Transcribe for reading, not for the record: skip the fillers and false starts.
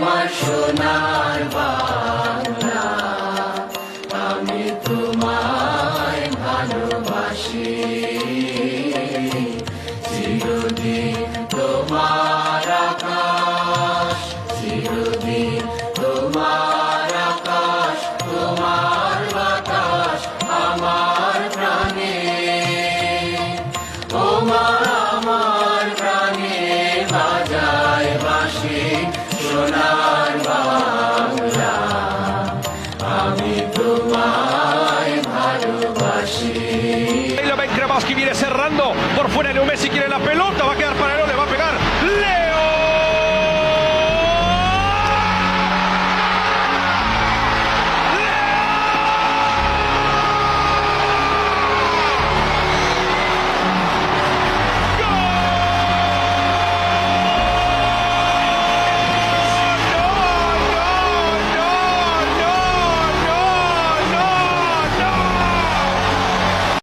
আমার সোনার বাংলা, আমি তোমায় ভালোবাসি। চিরদিন তোমার আকাশ, চিরদিন তোমার আকাশ, তোমার বাতাস আমার প্রাণে। ও মা আমার প্রাণে বাজায় বাঁশি সোনার বাংলা, আমি তোমায় ভালোবাসি। Lo ven Cremaschi, viene cerrando por fuera el